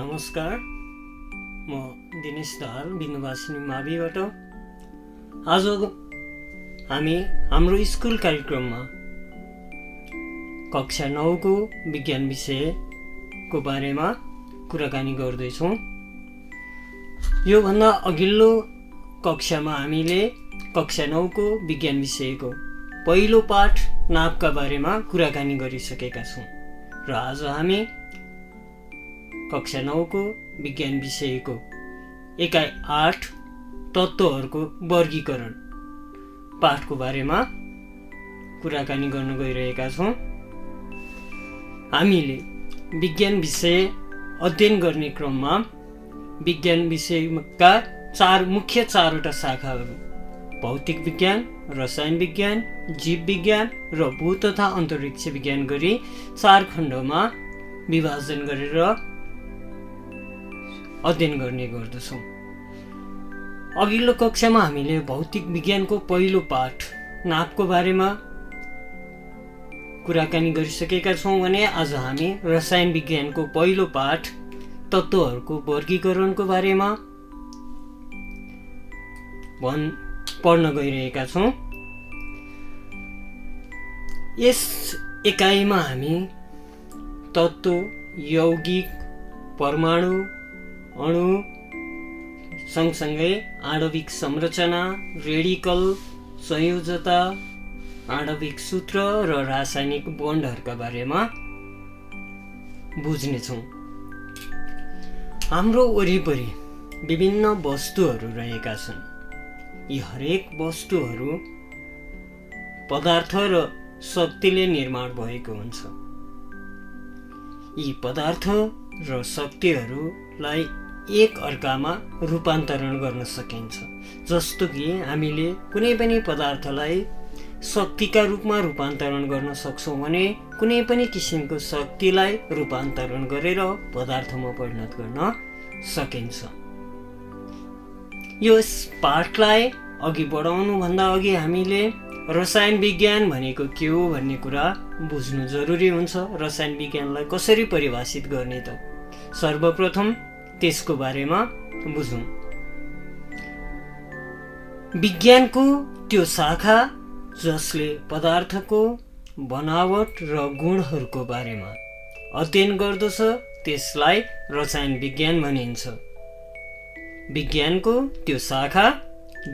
नमस्कार, म दिनेश दाहाल बिन्दुवासिनी माविबाट। आज हामी हाम्रो स्कुल कार्यक्रममा कक्षा 9 को विज्ञान विषयको बारेमा कुराकानी गर्दैछौँ। यो भन्दा अघिल्लो कक्षामा हामीले कक्षा 9 को विज्ञान विषयको पहिलो पाठ नापका बारेमा कुराकानी गरिसकेका छौँ र आज हामी कक्षा 9 को विज्ञान विषयको एकाइ 8 तत्त्वहरूको वर्गीकरण पाठको बारेमा कुराकानी गर्न गइरहेका छौँ। हामीले विज्ञान विषय अध्ययन गर्ने क्रममा विज्ञान विषयका मुख्य चारवटा शाखाहरू भौतिक विज्ञान, रसायन विज्ञान, जीव विज्ञान र भू तथा अन्तरिक्ष विज्ञान गरी 4 खण्डमा विभाजन गरेर अध्ययन गर्ने गर्दछौँ। अघिल्लो कक्षामा हामीले भौतिक विज्ञानको पहिलो पाठ नापको बारेमा कुराकानी गरिसकेका छौँ भने आज हामी रसायन विज्ञानको पहिलो पाठ तत्त्वहरूको वर्गीकरणको बारेमा पढ्न गइरहेका छौँ। यस एकाइमा हामी तत्त्व, यौगिक, परमाणु, अणु सँगसँगै आणविक संरचना, रेडिकल, संयोजता, आणविक सूत्र र रासायनिक बन्डहरूका बारेमा बुझ्नेछौँ। हाम्रो वरिपरि विभिन्न वस्तुहरू रहेका छन्। यी हरेक वस्तुहरू पदार्थ र शक्तिले निर्माण भएको हुन्छ। यी पदार्थ र शक्तिहरूलाई एक अर्कामा रूपान्तरण गर्न सकिन्छ। जस्तो कि हामीले कुनै पनि पदार्थलाई शक्तिका रूपमा रूपान्तरण गर्न सक्छौँ भने कुनै पनि किसिमको शक्तिलाई रूपान्तरण गरेर पदार्थमा परिणत गर्न सकिन्छ। यस पाठलाई अघि बढाउनुभन्दा अघि हामीले रसायन विज्ञान भनेको के हो भन्ने कुरा बुझ्नु जरुरी हुन्छ। रसायन विज्ञानलाई कसरी परिभाषित गर्ने त? सर्वप्रथम त्यसको बारेमा बुझौँ। विज्ञानको त्यो शाखा जसले पदार्थको बनावट र गुणहरूको बारेमा अध्ययन गर्दछ त्यसलाई रसायन विज्ञान भनिन्छ। विज्ञानको त्यो शाखा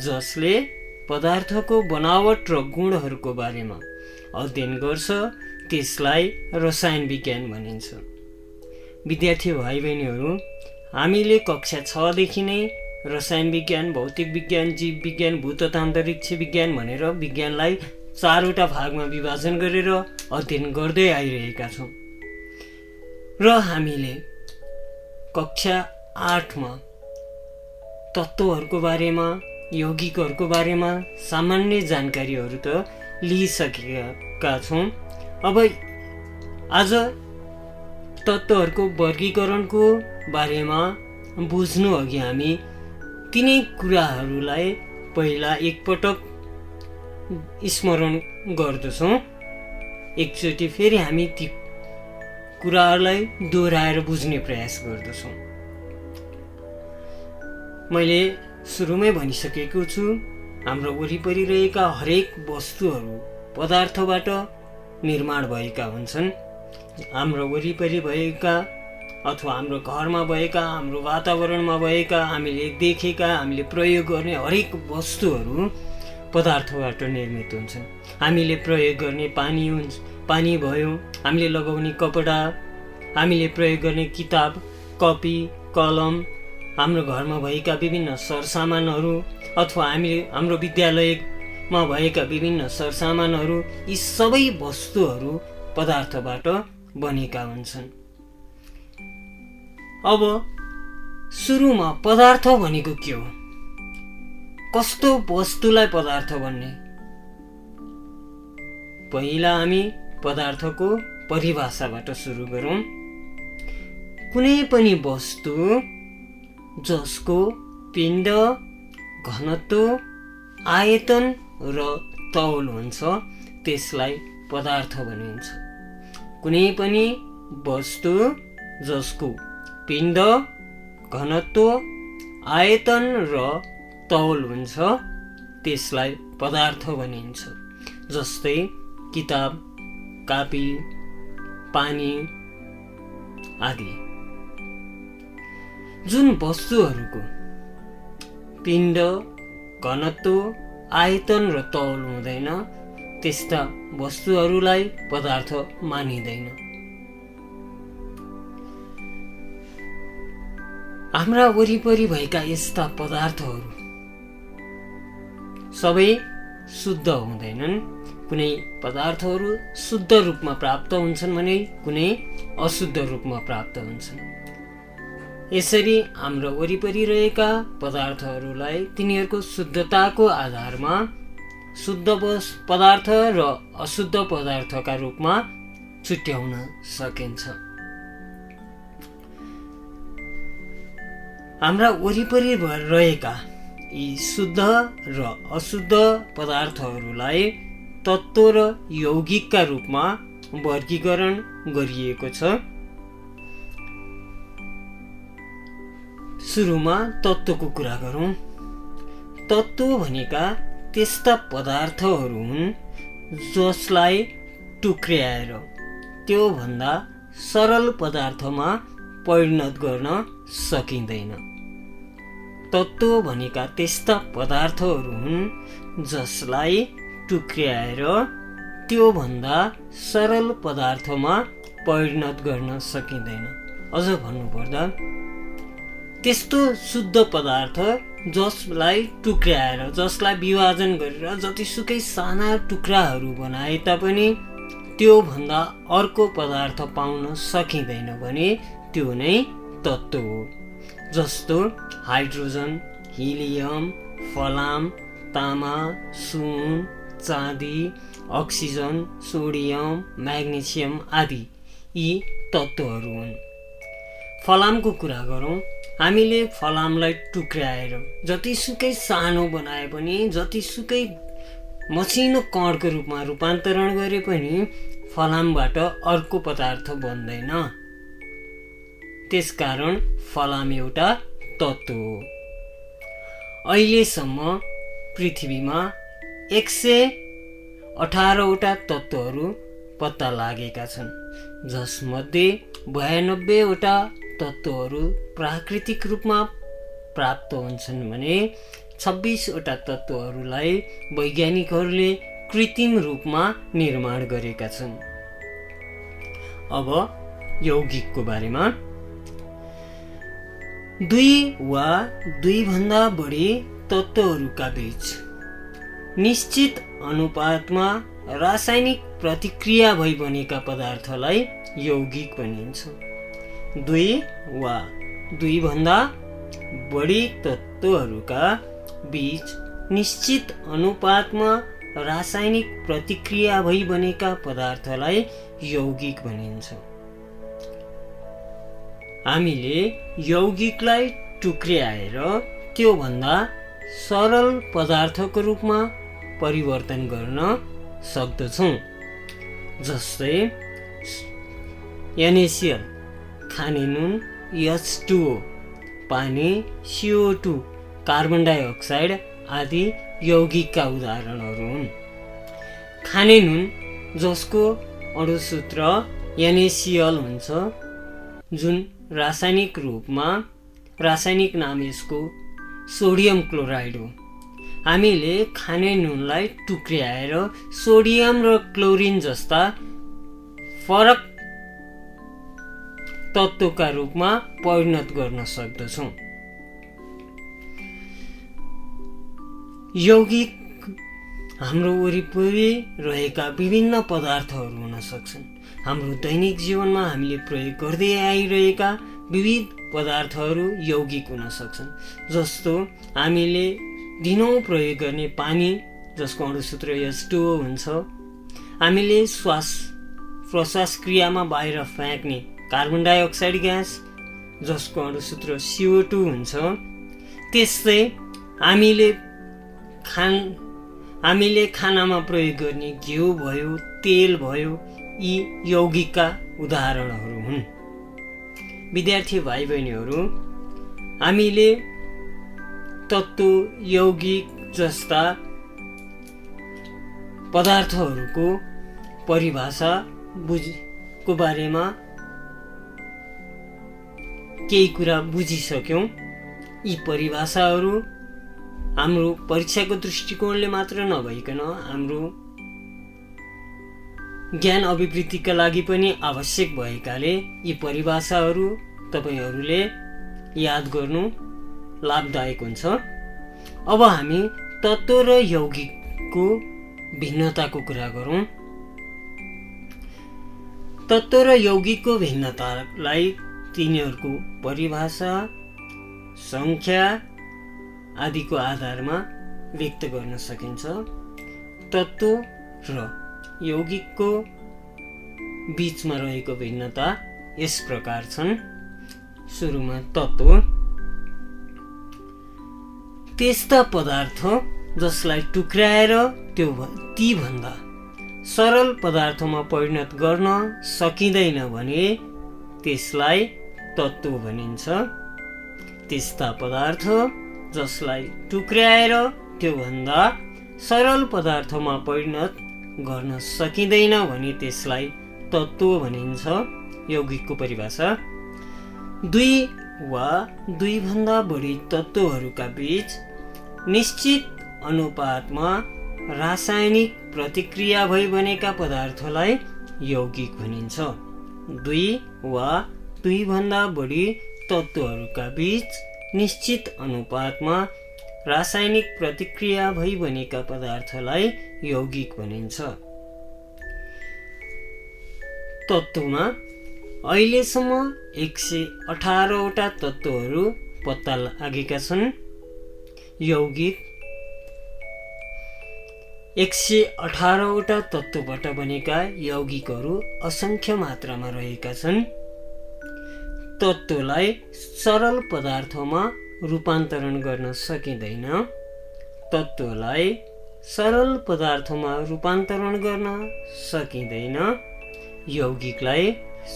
जसले पदार्थको बनावट र गुणहरूको बारेमा अध्ययन गर्छ त्यसलाई रसायन विज्ञान भनिन्छ। विद्यार्थी भाइ बहिनीहरू, हामीले कक्षा 6 देखि नै रसायन विज्ञान, भौतिक विज्ञान, जीव विज्ञान, भू तथा अन्तरिक्ष विज्ञान भनेर विज्ञानलाई 4वटा भागमा विभाजन गरेर अध्ययन गर्दै आइरहेका छौँ र हामीले कक्षा 8 मा तत्त्वहरूको बारेमा, यौगिकहरूको बारेमा सामान्य जानकारीहरू त लिइसकेका छौँ। अब आज तत्त्वहरूको वर्गीकरणको बारेमा बुझ्नु अघि हामी तिनै कुराहरूलाई पहिला एकपटक स्मरण गर्दछौँ। एकचोटि फेरि हामी ती कुराहरूलाई दोहोऱ्याएर बुझ्ने प्रयास गर्दछौँ। मैले सुरुमै भनिसकेको छु, हाम्रो वरिपरि रहेका हरेक वस्तुहरू पदार्थबाट निर्माण भएका हुन्छन्। हाम्रो वरिपरि भएका अथवा हाम्रो घरमा भएका, हाम्रो वातावरणमा भएका, हामीले देखेका, हामीले प्रयोग गर्ने हरेक वस्तुहरू पदार्थबाट निर्मित हुन्छन्। हामीले प्रयोग गर्ने पानी भयो, हामीले लगाउने कपडा, हामीले प्रयोग गर्ने किताब, कपी, कलम, हाम्रो घरमा भएका विभिन्न सरसामानहरू अथवा हाम्रो विद्यालयमा भएका विभिन्न सरसामानहरू, यी सबै वस्तुहरू पदार्थबाट बनेका हुन्छन्। अब सुरुमा पदार्थ भनेको के हो? कस्तो वस्तुलाई पदार्थ भन्ने? पहिला हामी पदार्थको परिभाषाबाट सुरु गरौँ। कुनै पनि वस्तु जसको पिण्ड, घनत्व, आयतन र तौल हुन्छ त्यसलाई पदार्थ भनिन्छ। कुनै पनि वस्तु जसको पिण्ड, घनत्व, आयतन र तौल हुन्छ त्यसलाई पदार्थ भनिन्छ। जस्तै किताब, कापी, पानी आदि। जुन वस्तुहरूको पिण्ड, घनत्व, आयतन र तौल हुँदैन त्यस्ता वस्तुहरूलाई पदार्थ मानिँदैन। हाम्रा वरिपरि भएका यस्ता पदार्थहरू सबै शुद्ध हुँदैनन्। कुनै पदार्थहरू शुद्ध रूपमा प्राप्त हुन्छन् भने कुनै अशुद्ध रूपमा प्राप्त हुन्छन्। यसरी हाम्रो वरिपरि रहेका पदार्थहरूलाई तिनीहरूको शुद्धताको आधारमा शुद्ध पदार्थ र अशुद्ध पदार्थका रूपमा छुट्याउन सकिन्छ। हाम्रा वरिपरि रहेका यी शुद्ध र अशुद्ध पदार्थहरूलाई तत्त्व र यौगिकका रूपमा वर्गीकरण गरिएको छ। सुरुमा तत्त्वको कुरा गरौँ। तत्त्व भनेका त्यस्ता पदार्थहरू हुन् जसलाई टुक्र्याएर त्योभन्दा सरल पदार्थमा परिणत गर्न सकिँदैन। तत्त्व भनेका त्यस्ता पदार्थहरू हुन् जसलाई टुक्र्याएर त्योभन्दा सरल पदार्थमा परिणत गर्न सकिँदैन। अझ भन्नुपर्दा त्यस्तो शुद्ध पदार्थ जसलाई टुक्र्याएर, जसलाई विभाजन गरेर जतिसुकै साना टुक्राहरू बनाए तापनि त्योभन्दा अर्को पदार्थ पाउन सकिँदैन भने त्यो नै तत्त्व हो। जस्तो हाइड्रोजन, हिलियम, फलाम, तामा, सुन, चाँदी, अक्सिजन, सोडियम, म्याग्नेसियम आदि यी तत्त्वहरू हुन्। फलामको कुरा गरौँ। हामीले फलामलाई टुक्र्याएर जतिसुकै सानो बनाए पनि, जतिसुकै मसिनो कणको रूपमा रूपान्तरण गरे पनि फलामबाट अर्को पदार्थ बन्दैन। त्यसकारण फलाम एउटा तत्त्व हो। अहिलेसम्म पृथ्वीमा 118वटा तत्त्वहरू पत्ता लागेका छन्, जसमध्ये 92वटा तत्त्वहरू प्राकृतिक रूपमा प्राप्त हुन्छन् भने 26वटा तत्त्वहरूलाई वैज्ञानिकहरूले कृत्रिम रूपमा निर्माण गरेका छन्। अब यौगिकको बारेमा। 2 वा 2 भन्दा बढी तत्त्वहरूका बीच निश्चित अनुपातमा रासायनिक प्रतिक्रिया भई बनेका पदार्थलाई यौगिक भनिन्छ। 2 वा 2 भन्दा बढी तत्त्वहरूका बीच निश्चित अनुपातमा रासायनिक प्रतिक्रिया भई बनेका पदार्थलाई यौगिक भनिन्छ। हामीले यौगिकलाई टुक्र्याएर त्योभन्दा सरल पदार्थको रूपमा परिवर्तन गर्न सक्दछौँ। जस्तै NaCl, खाने नुन, H2O, पानी, CO2, कार्बन डाइअक्साइड आदि यौगिकका उदाहरणहरू हुन्। खाने नुन जसको अणुसूत्र NaCl हुन्छ, जुन रासायनिक रूपमा रासायनिक नाम यसको सोडियम क्लोराइड हो। हामीले खाने नुनलाई टुक्र्याएर सोडियम र क्लोरिन जस्ता फरक तत्त्वका रूपमा परिणत गर्न सक्दछौँ। यौगिक हाम्रो वरिपरि रहेका विभिन्न पदार्थहरू हुन सक्छन्। हाम्रो दैनिक जीवनमा हामीले प्रयोग गर्दै आइरहेका विविध पदार्थहरू यौगिक हुन सक्छन्। जस्तो हामीले दिनौँ प्रयोग गर्ने पानी जसको अणुसूत्र H2O हुन्छ, हामीले श्वास प्रश्वास क्रियामा बाहिर फ्याँक्ने कार्बन डाइअक्साइड ग्यास जसको अणुसूत्र CO2 हुन्छ, त्यस्तै हामीले खानामा प्रयोग गर्ने घिउ भयो, तेल भयो, यी यौगिकका उदाहरणहरू हुन्। विद्यार्थी भाइ बहिनीहरू, हामीले तत्त्व, यौगिक जस्ता पदार्थहरूको परिभाषा को बारेमा केही कुरा बुझिसक्यौँ। यी परिभाषाहरू हाम्रो परीक्षाको दृष्टिकोणले मात्र नभइकन हाम्रो ज्ञान अभिवृद्धिका लागि पनि आवश्यक भएकाले यी परिभाषाहरू तपाईहरूले याद गर्नु लाभदायक हुन्छ। अब हामी तत्त्व र यौगिकको भिन्नताको कुरा गरौँ। तत्त्व र यौगिकको भिन्नतालाई तिनीहरूको परिभाषा, सङ्ख्या आदिको आधारमा व्यक्त गर्न सकिन्छ। तत्त्व र यौगिकको बीचमा रहेको भिन्नता यस प्रकार छन्। सुरुमा तत्त्व त्यस्ता पदार्थ जसलाई टुक्राएर ती भन्दा सरल पदार्थमा परिणत गर्न सकिँदैन भने त्यसलाई तत्त्व भनिन्छ। त्यस्ता पदार्थ जसलाई टुक्राएर त्यो भन्दा सरल पदार्थमा परिणत गर्न सकिँदैन भने त्यसलाई तत्त्व भनिन्छ। यौगिकको परिभाषा: दुई वा दुई भन्दा बढी तत्त्वहरूका बीच निश्चित अनुपातमा रासायनिक प्रतिक्रिया भई बनेका पदार्थलाई यौगिक भनिन्छ। दुई वा दुई भन्दा बढी तत्त्वहरूका बीच निश्चित अनुपातमा रासायनिक प्रतिक्रिया भई बनेका पदार्थलाई यौगिक भनिन्छ। तत्त्वमा अहिलेसम्म 118 वटा तत्त्वहरू पत्ता लागेका छन्। यौगिक 118 वटा तत्त्वबाट बनेका यौगिकहरू असङ्ख्य मात्रामा रहेका छन्। तत्त्वलाई सरल पदार्थमा रूपान्तरण गर्न सकिँदैन। तत्त्वलाई सरल पदार्थमा रूपान्तरण गर्न सकिँदैन। यौगिकलाई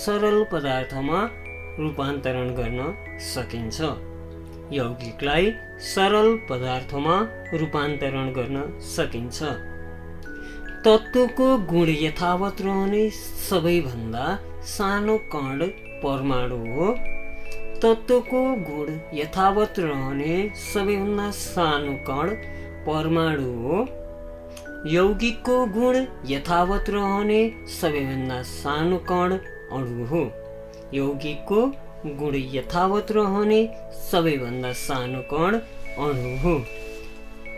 सरल पदार्थमा रूपान्तरण गर्न सकिन्छ। यौगिकलाई सरल पदार्थमा रूपान्तरण गर्न सकिन्छ। तत्त्वको गुण यथावत रहने सबैभन्दा सानो कण परमाणु हो। तत्त्वको गुण यथावत रहने सबैभन्दा सानो कण परमाणु हो। यौगिकको गुण यथावत रहने सबैभन्दा सानो कण अणु हो। यौगिकको गुण यथावत रहने सबैभन्दा सानो कण अणु हो।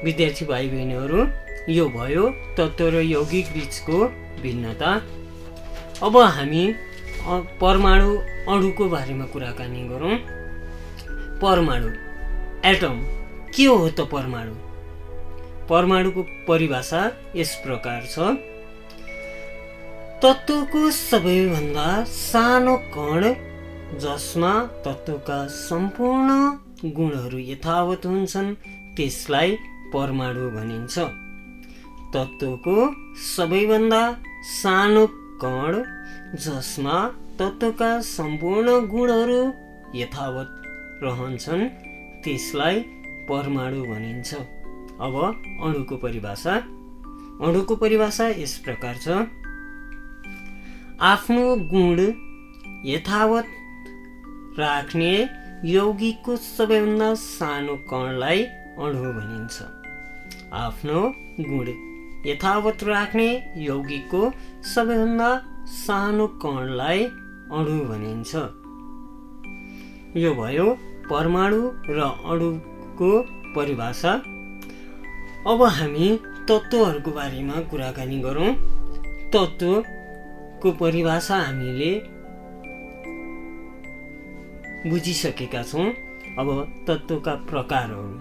विद्यार्थी भाइ बहिनीहरू, यो भयो तत्त्व र यौगिक बीचको भिन्नता। अब हामी परमाणु अणुको बारेमा कुराकानी गरौँ। परमाणु, एटम के हो त परमाणु? परमाणुको परिभाषा यस प्रकार छ: तत्त्वको सबैभन्दा सानो कण जसमा तत्त्वका सम्पूर्ण गुणहरू यथावत हुन्छन् त्यसलाई परमाणु भनिन्छ। तत्त्वको सबैभन्दा सानो कण जसमा तत्त्वका सम्पूर्ण गुणहरू यथावत रहन्छन् त्यसलाई परमाणु भनिन्छ। अब अणुको परिभाषा। अणुको परिभाषा यस प्रकार छ: आफ्नो गुण यथावत राख्ने यौगिकको सबैभन्दा सानो कणलाई अणु भनिन्छ। आफ्नो गुण यथावत राख्ने यौगिकको सबैभन्दा सानो कणलाई अणु भनिन्छ। यो भयो परमाणु र अणुको परिभाषा। अब हामी तत्त्वहरूको बारेमा कुराकानी गरौँ। तत्त्वको परिभाषा हामीले बुझिसकेका छौँ। अब तत्त्वका प्रकारहरू।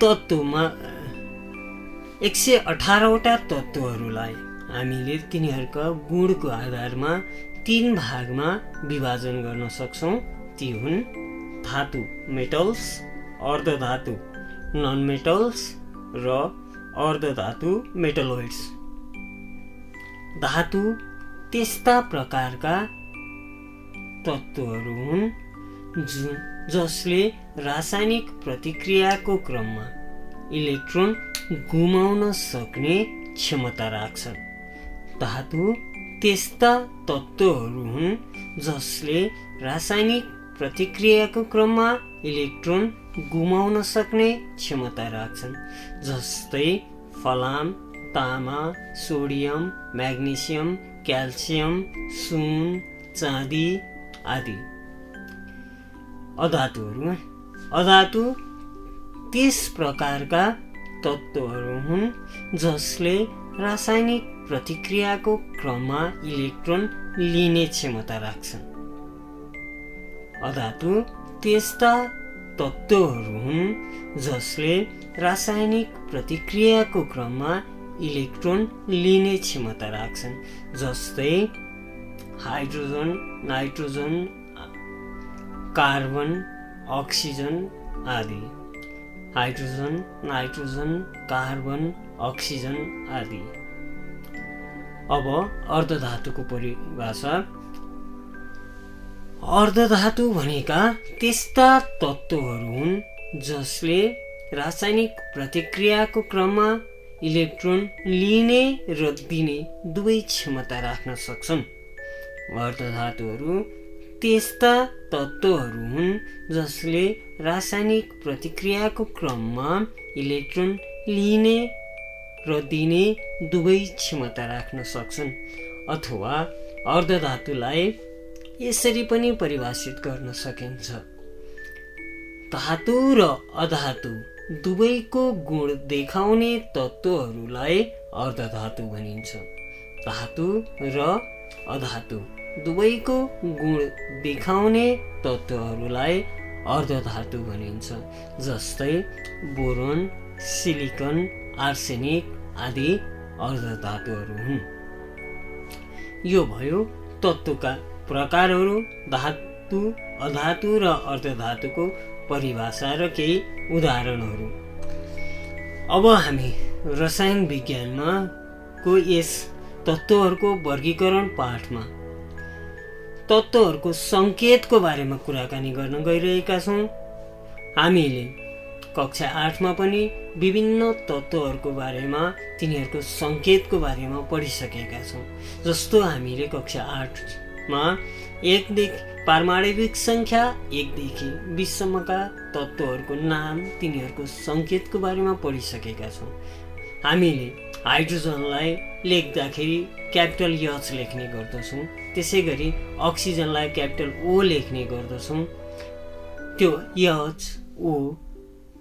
तत्त्वमा 118 वटा तत्त्वहरूलाई हामीले तिनीहरूका गुणको आधारमा 3 भागमा विभाजन गर्न सक्छौँ। ती हुन् धातु मेटल्स, अर्धधातु नन मेटल्स र अर्धधातु मेटलोइड्स। धातु त्यस्ता प्रकारका तत्त्वहरू हुन् जसले रासायनिक प्रतिक्रियाको क्रममा इलेक्ट्रोन गुमाउन सक्ने क्षमता राख्छन्। धातु त्यस्ता तत्त्वहरू हुन् जसले रासायनिक प्रतिक्रियाको क्रममा इलेक्ट्रोन गुमाउन सक्ने क्षमता राख्छन्, जस्तै फलाम, तामा, सोडियम, म्याग्नेसियम, क्याल्सियम, सुन, चाँदी आदि। अधातु त्यस प्रकारका तत्त्वहरू हुन् जसले रासायनिक प्रतिक्रियाको क्रममा इलेक्ट्रोन लिने क्षमता राख्छन्। अधातु त्यस्ता तत्त्वहरू हुन् जसले रासायनिक प्रतिक्रियाको क्रममा इलेक्ट्रोन लिने क्षमता राख्छन्, जस्तै हाइड्रोजन, नाइट्रोजन, कार्बन, अक्सिजन आदि। हाइड्रोजन, नाइट्रोजन, कार्बन, अक्सिजन आदि। अब अर्धधातुको परिभाषा। अर्धधातु भनेका त्यस्ता तत्त्वहरू हुन् जसले रासायनिक प्रतिक्रियाको क्रममा इलेक्ट्रोन लिने र दिने दुवै क्षमता राख्न सक्छन्। अर्धधातुहरू त्यस्ता तत्त्वहरू हुन् जसले रासायनिक प्रतिक्रियाको क्रममा इलेक्ट्रोन लिने र दिने दुवै क्षमता राख्न सक्छन्। अथवा अर्धधातुलाई यसरी पनि परिभाषित गर्न सकिन्छ। धातु र अधातु दुवैको गुण देखाउने तत्त्वहरूलाई अर्धधातु भनिन्छ। धातु र अधातु दुवैको गुण देखाउने तत्त्वहरूलाई अर्धधातु भनिन्छ, जस्तै बोरोन, सिलिकन, आर्सेनिक आदि अर्धधातुहरू हुन्। यो भयो तत्त्वका प्रकारहरू, धातु, अधातु र अर्धधातुको परिभाषा र केही उदाहरणहरू। अब हामी रसायन विज्ञानमा को यस तत्त्वहरूको वर्गीकरण पाठमा तत्त्वहरूको सङ्केतको बारेमा कुराकानी गर्न गइरहेका छौँ। हामीले कक्षा 8मा पनि विभिन्न तत्त्वहरूको बारेमा, तिनीहरूको सङ्केतको बारेमा पढिसकेका छौँ। जस्तो हामीले कक्षा 8मा पारमाणविक सङ्ख्या 1 देखि 20 सम्मका तत्त्वहरूको नाम, तिनीहरूको सङ्केतको बारेमा पढिसकेका छौँ। हामीले हाइड्रोजनलाई लेख्दाखेरि क्यापिटल एच लेख्ने गर्दछौँ, त्यसै गरी अक्सिजनलाई क्यापिटल ओ लेख्ने गर्दछौँ। त्यो एच, ओ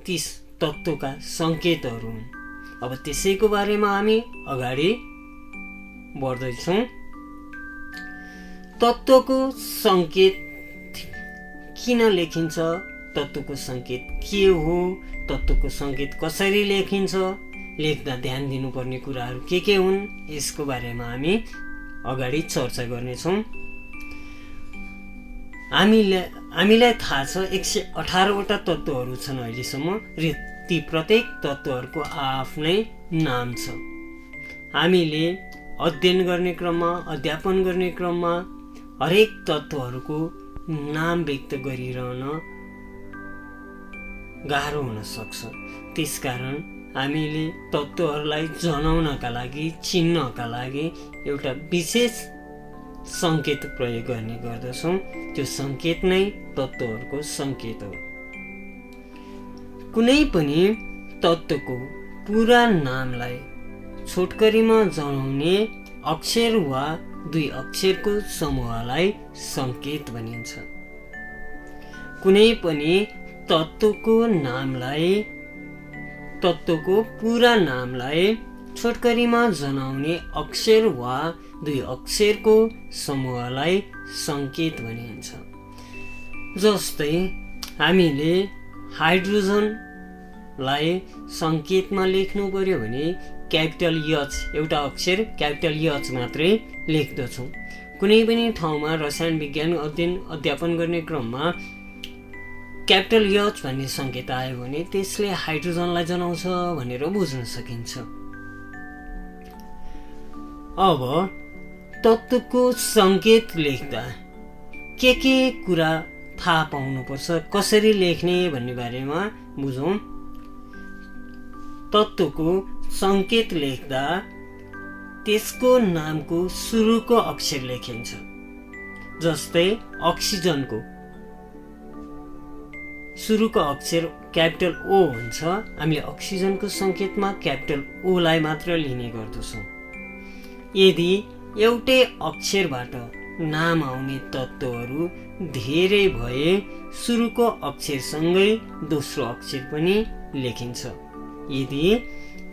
ती तत्त्वका सङ्केतहरू हुन्। अब त्यसैको बारेमा हामी अगाडि बढ्दैछौँ। तत्त्वको सङ्केत किन लेखिन्छ, तत्त्वको सङ्केत के हो, तत्त्वको सङ्केत कसरी लेखिन्छ, लेख्दा ध्यान दिनुपर्ने कुराहरू के हुन्, यसको बारेमा हामी अगाडि चर्चा गर्नेछौँ। हामीलाई थाहा छ 118वटा तत्त्वहरू छन् अहिलेसम्म र ती प्रत्येक तत्त्वहरूको आफ्नै नाम छ। हामीले अध्ययन गर्ने क्रममा, अध्यापन गर्ने क्रममा हरेक तत्त्वहरूको नाम व्यक्त गरिरहन गाह्रो हुन सक्छ। त्यसकारण हामीले तत्त्वहरूलाई जनाउनका लागि, चिन्नका लागि एउटा विशेष सङ्केत प्रयोग गर्ने गर्दछौँ। त्यो सङ्केत नै तत्त्वहरूको सङ्केत हो। कुनै पनि तत्त्वको पुरा नामलाई छोटकरीमा जनाउने अक्षर वा 2 अक्षरको समूहलाई सङ्केत भनिन्छ। कुनै पनि तत्त्वको पुरा नामलाई छोटकरीमा जनाउने अक्षर वा 2 अक्षरको समूहलाई सङ्केत भनिन्छ। जस्तै हामीले हाइड्रोजनलाई सङ्केतमा लेख्नु पर्यो भने क्यापिटल एच, एउटा अक्षर क्यापिटल एच मात्रै लेख्दछौँ। कुनै पनि ठाउँमा रसायन विज्ञान अध्यापन गर्ने क्रममा क्यापिटल एच भन्ने सङ्केत आयो भने त्यसले हाइड्रोजनलाई जनाउँछ भनेर बुझ्न सकिन्छ। अब तत्त्वको सङ्केत लेख्दा के कुरा थाहा पाउनुपर्छ, कसरी लेख्ने भन्ने बारेमा बुझौँ। तत्त्वको सङ्केत लेख्दा त्यसको नामको सुरुको अक्षर लेखिन्छ। जस्तै अक्सिजनको सुरुको अक्षर क्यापिटल ओ हुन्छ। हामीले अक्सिजनको सङ्केतमा क्यापिटल ओलाई मात्र लिने गर्दछौँ। यदि एउटै अक्षरबाट नाम आउने तत्त्वहरू धेरै भए सुरुको अक्षरसँगै दोस्रो अक्षर पनि लेखिन्छ। यदि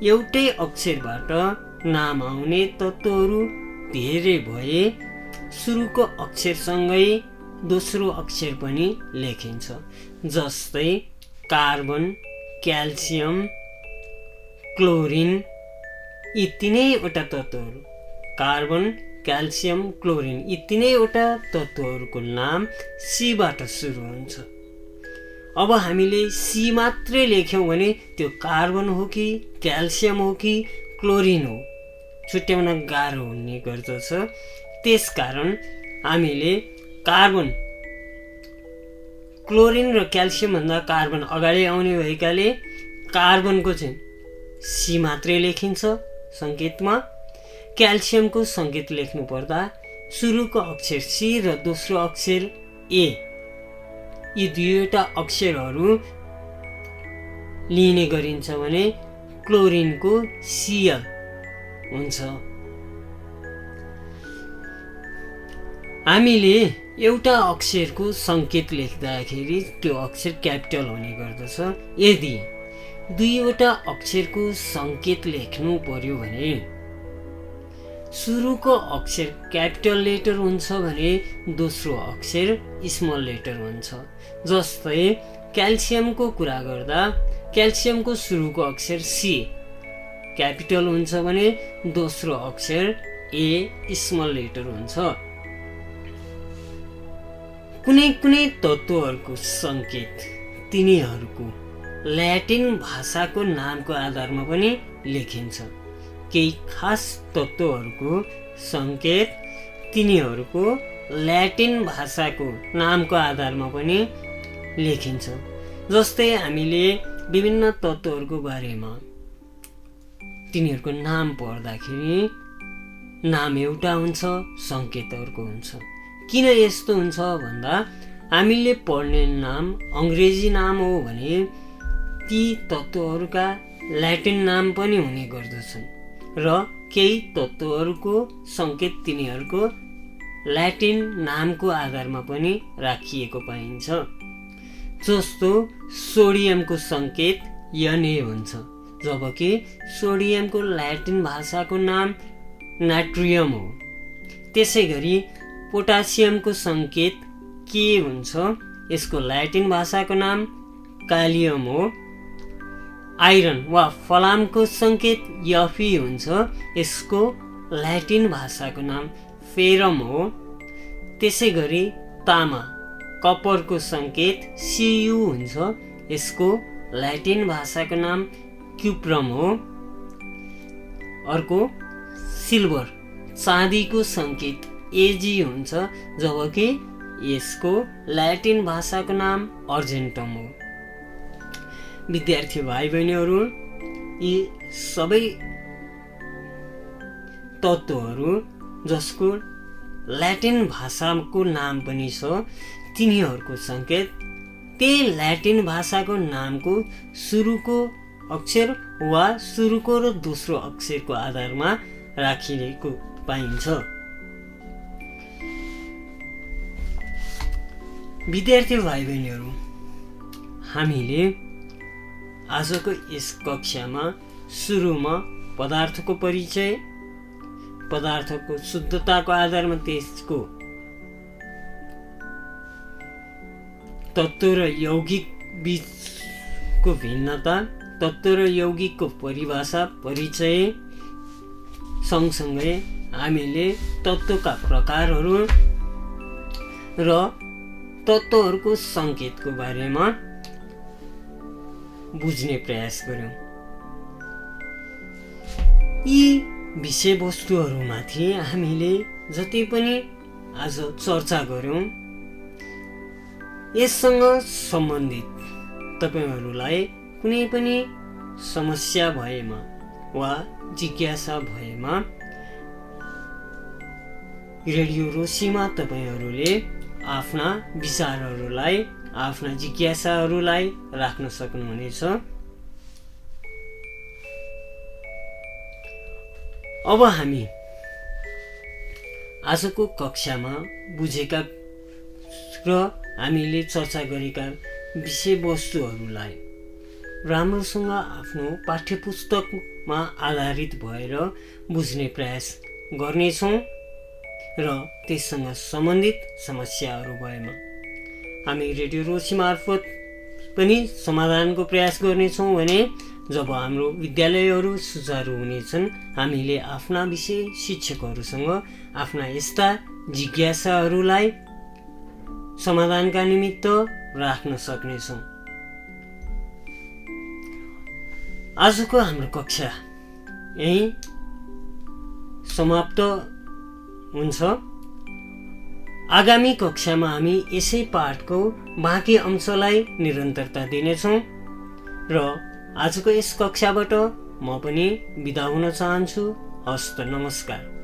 एउटै अक्षरबाट नाम आउने तत्त्वहरू धेरै भए सुरुको अक्षरसँगै दोस्रो अक्षर पनि लेखिन्छ। जस्तै कार्बन, क्याल्सियम, क्लोरिन यी तीनैवटा तत्त्वहरू, कार्बन, क्याल्सियम, क्लोरिन यी तीनैवटा तत्त्वहरूको नाम सीबाट सुरु हुन्छ। अब हामीले सी मात्रै लेख्यौँ भने त्यो कार्बन हो कि क्याल्सियम हो कि क्लोरिन हो छुट्याउन गाह्रो हुने गर्दछ। त्यसकारण हामीले कार्बन, क्लोरिन र क्याल्सियम भन्दा कार्बन अगाडि आउने भएकाले कार्बनको चाहिँ सी मात्रै लेखिन्छ सङ्केतमा। क्याल्सियमको सङ्केत लेख्नु पर्दा सुरुको अक्षर सी र दोस्रो अक्षर ए यी दुईवटा अक्षरहरू लिने गरिन्छ भने क्लोरिनको सिएल हुन्छ। हामीले एउटा अक्षरको सङ्केत लेख्दाखेरि त्यो अक्षर क्यापिटल हुने गर्दछ। यदि दुईवटा अक्षरको सङ्केत लेख्नु पर्यो भने सुरुको अक्षर क्यापिटल लेटर हुन्छ भने दोस्रो अक्षर स्मल लेटर हुन्छ। जस्तै क्याल्सियमको कुरा गर्दा क्याल्सियमको सुरुको अक्षर सी क्यापिटल हुन्छ भने दोस्रो अक्षर ए स्मल लेटर हुन्छ। कुनै कुनै तत्त्वहरूको सङ्केत तिनीहरूको ल्याटिन भाषाको नामको आधारमा पनि लेखिन्छ। केही खास तत्त्वहरूको सङ्केत तिनीहरूको ल्याटिन भाषाको नामको आधारमा पनि लेखिन्छ। जस्तै हामीले विभिन्न तत्त्वहरूको बारेमा तिनीहरूको नाम पढ्दाखेरि नाम एउटा हुन्छ, सङ्केत अर्को हुन्छ। किन यस्तो हुन्छ भन्दा हामीले पढ्ने नाम अङ्ग्रेजी नाम हो भने ती तत्त्वहरूका ल्याटिन नाम पनि हुने गर्दछन् र केही तत्त्वहरूको सङ्केत तिनीहरूको ल्याटिन नामको आधारमा पनि राखिएको पाइन्छ। जस्तो सोडियमको सङ्केत यने हुन्छ, जबकि सोडियमको ल्याटिन भाषाको नाम नाट्रियम हो। त्यसै गरी पोटासियमको सङ्केत के हुन्छ, यसको ल्याटिन भाषाको नाम कालियम हो। आइरन वा फलामको सङ्केत यफी हुन्छ, यसको ल्याटिन भाषाको नाम फेरम हो। त्यसै गरी तामा कपरको सङ्केत सियु हुन्छ, यसको ल्याटिन भाषाको नाम क्युप्रम हो। अर्को सिल्भर चाँदीको सङ्केत एजी हुन्छ, जबकि यसको ल्याटिन भाषाको नाम अर्जेन्टम हो। विद्यार्थी भाइ बहिनीहरू, यी सबै तत्त्वहरू जसको ल्याटिन भाषाको नाम पनि छ तिनीहरूको सङ्केत त्यही ल्याटिन भाषाको नामको सुरुको अक्षर वा सुरुको र दोस्रो अक्षरको आधारमा राखिएको पाइन्छ। विद्यार्थी भाइ बहिनीहरू, हामीले आजको यस कक्षामा सुरुमा पदार्थको परिचय, पदार्थको शुद्धताको आधारमा त्यसको तत्त्व र यौगिक बीचको भिन्नता, तत्त्व र यौगिकको परिभाषा, परिचय सँगसँगै हामीले तत्त्वका प्रकारहरू र तत्त्वहरूको सङ्केतको बारेमा बुझ्ने प्रयास गर्यौँ। यी विषयवस्तुहरूमाथि हामीले जति पनि आज चर्चा गर्यौँ यससँग सम्बन्धित तपाईहरूलाई कुनै पनि समस्या भएमा वा जिज्ञासा भएमा रेडियो रोशीमा तपाईहरूले आफ्ना विचारहरूलाई, आफ्ना जिज्ञासाहरूलाई राख्न सक्नुहुनेछ। अब हामी आजको कक्षामा बुझेका र हामीले चर्चा गरेका विषयवस्तुहरूलाई राम्रोसँग आफ्नो पाठ्यपुस्तकमा आधारित भएर बुझ्ने प्रयास गर्नेछौँ र त्यससँग सम्बन्धित समस्याहरू भएमा हामी रेडियो रोशी मार्फत पनि समाधानको प्रयास गर्नेछौँ भने जब हाम्रो विद्यालयहरू सुचारू हुनेछन् हामीले आफ्ना विषय शिक्षकहरूसँग आफ्ना यस्ता जिज्ञासाहरूलाई समाधानका निमित्त राख्न सक्नेछौँ। आजको हाम्रो कक्षा यही समाप्त हुन्छ। आगामी कक्षामा हामी यसै पाठको बाँकी अंशलाई निरन्तरता दिनेछौँ र आजको यस कक्षाबाट म पनि बिदा हुन चाहन्छु। हस्त नमस्कार।